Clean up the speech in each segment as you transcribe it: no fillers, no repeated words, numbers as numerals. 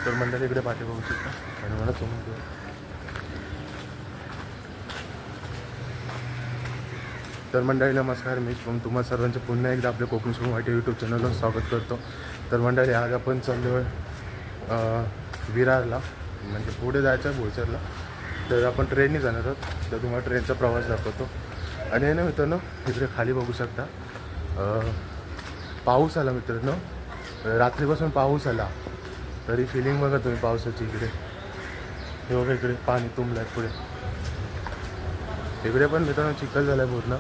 तर मंडळी इकडे पाठी बघू शकता आणि मला समोर तर मंडळी नमस्कार, मी तुम्हा सर्वांचं पुन्हा एकदा आपल्या कोकणी सोम वाटे यूट्यूब चॅनलवर स्वागत करतो. तर मंडळी आज आपण चाललो आहे विरारला, म्हणजे पुढे जायचं आहे भोईसरला. तर आपण ट्रेनने जाणार आहोत, तर तुम्हाला ट्रेनचा प्रवास दाखवतो. आणि आहे ना मित्रांनो, इकडे खाली बघू शकता पाऊस आला मित्रांनो, रात्रीपासून पाऊस आला. तरी फिलिंग बघा तुम्ही पावसाची. इकडे हे बघा, इकडे पाणी तुंबलं आहे पुढे. इकडे पण मित्रांनो चिखल झाला आहे पूर्ण.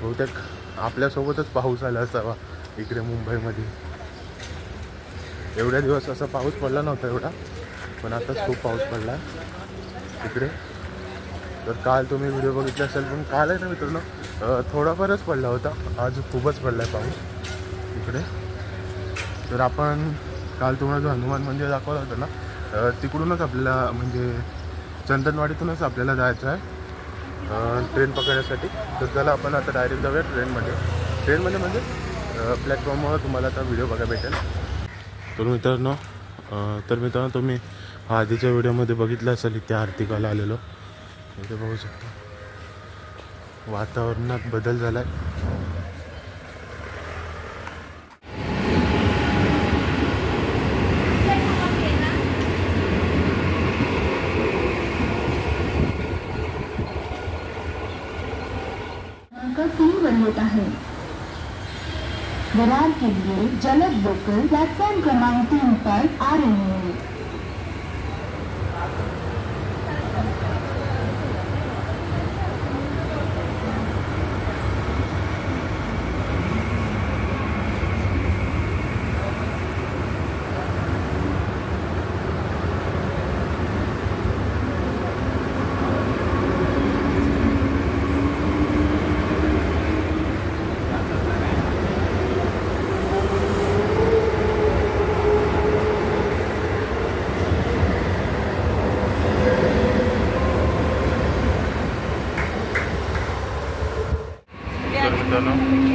बहुतेक आपल्यासोबतच पाऊस आला असावा इकडे मुंबईमध्ये. एवढ्या दिवस असा पाऊस पडला नव्हता एवढा, पण आताच खूप पाऊस पडला इकडे. तर काल तुम्ही व्हिडिओ बघितला असेल, पण काल आहे ना मित्रांनो थोडाफारच पडला होता. आज खूपच पडला आहे पाऊस इकडे. तर आपण काल तुम्हाला जो हनुमान मंदिर दाखवलं होतं ना, तिकडूनच आपल्याला म्हणजे चंदनवाडीतूनच आपल्याला जायचं आहे ट्रेन पकडण्यासाठी. तर त्याला आपण आता डायरेक्ट जाऊया ट्रेनमध्ये म्हणजे प्लॅटफॉर्मवर तुम्हाला आता व्हिडिओ बघायला भेटेल. तर मित्रांनो तुम्ही आधीच्या व्हिडिओमध्ये बघितलं असेल, इथे आरतीकाला आलेलो. इथे बघू शकता वातावरणात बदल झाला आहे. होता है विरार के लिए जलद लोकल प्लेटफॉर्म क्रमांक 3 पर आ रहे हैं.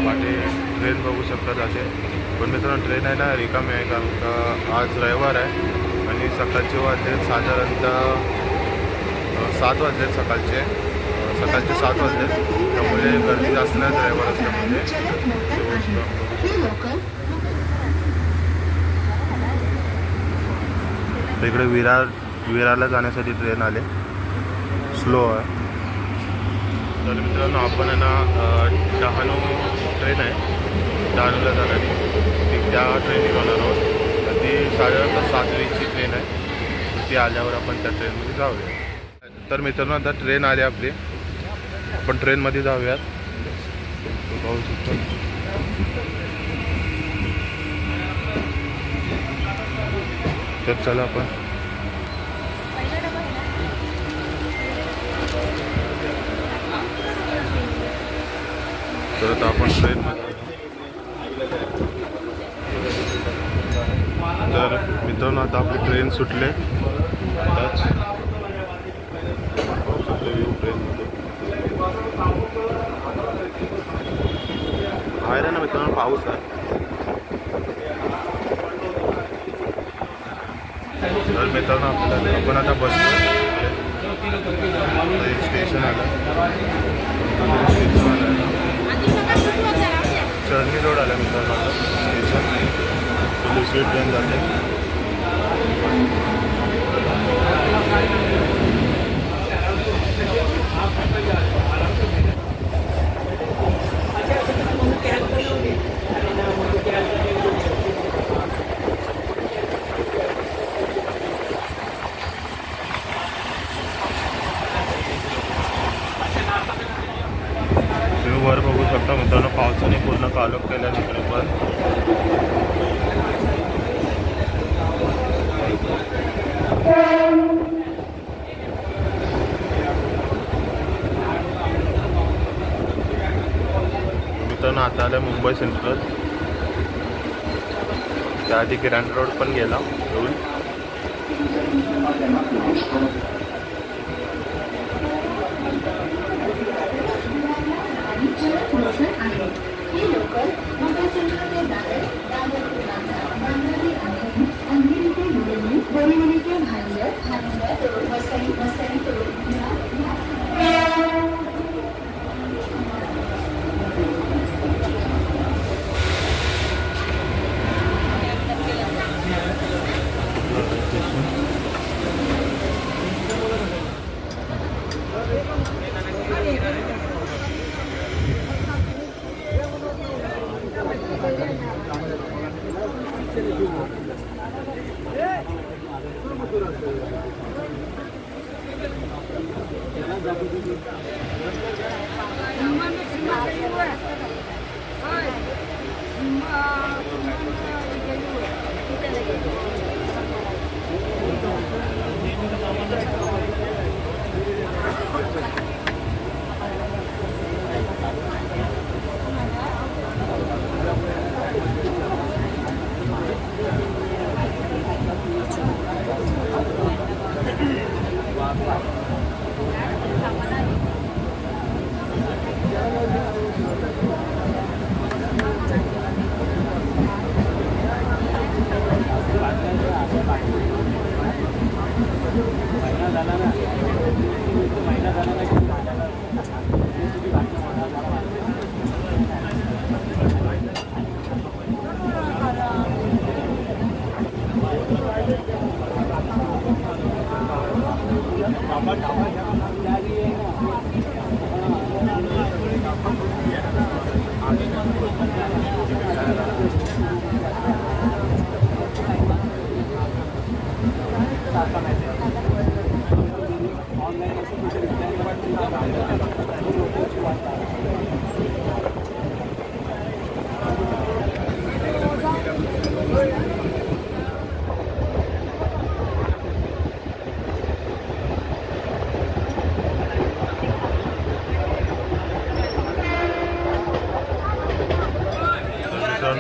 वाटे ट्रेन बघू शकता जाते. पण मित्रांनो ट्रेन आहे ना रिकामी आहे, कारण का आज रविवार आहे आणि सकाळचे वाजले साधारणतः 7 वाजले. सकाळचे 7 वाजले, त्यामुळे गर्दी जास्त नाही रविवार असल्यामुळे. इकडे विरारला जाण्यासाठी ट्रेन आले, स्लो आहे. तर मित्रांनो आपण आहे ना डहाणू ट्रेन आहे, डहाणूला जाणार ती त्या ट्रेनने जाणार आहोत. तर ती साधारणतः 7:20ची ट्रेन आहे. ती आल्यावर आपण त्या ट्रेनमध्ये जाऊया. तर मित्रांनो आता ट्रेन आली आपली, आपण ट्रेनमध्ये जाऊयात. पाहू शकतो तर चला आपण. तर आता आपण ट्रेनमध्ये. तर मित्रांनो आता आपली ट्रेन सुटले. आताच व्ह्यू ट्रेनमध्ये बाहेर आहे ना मित्रांनो पाऊस आहे. तर मित्रांनो आपण आता बसलो. स्टेशन आलं, चर्नी रोड आला मित्रांनो. आता स्टेशन दुसरी ट्रेन जाते. वर बघू शकता मित्रांनो, पावसाने पूर्ण कालोख केला तिकडे पण. मित्रांनो आता आलं मुंबई सेंट्रल. त्याआधी किराण रोड पण गेला रूल. लोकल मुंबई सेंट्रल के दादर, दादर के नांदा, बांद्रा के अंधेरी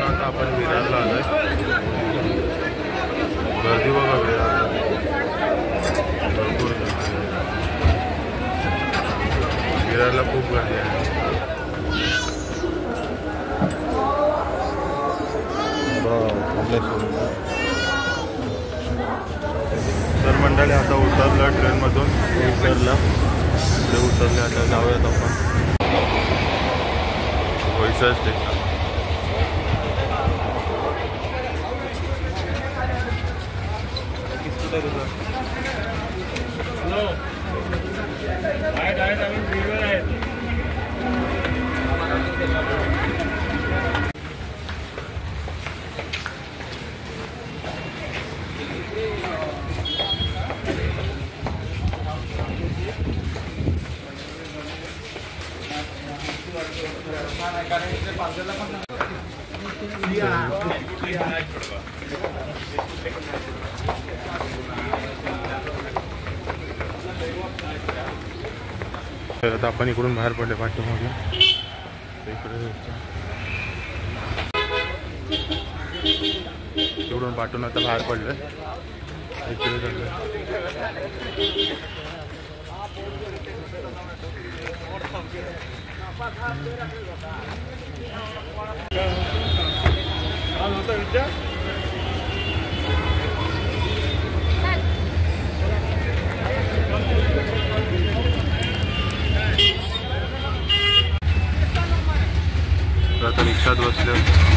आता आपण विरारला आलोय. गर्दी बघा विरारला भरपूर गर्दी. विरारला खूप गर्दी आहे. तर मंडळी आता उतरलं ट्रेनमधून बोईसरला. ते उतरले. आता जाऊयात आपण बोईसर स्टेशन. आता आपण इकडून बाहेर पडले पाठीमागे. इकडून पाठवून आता बाहेर पडले. इकडे चालले. आता रिक्षात बसले.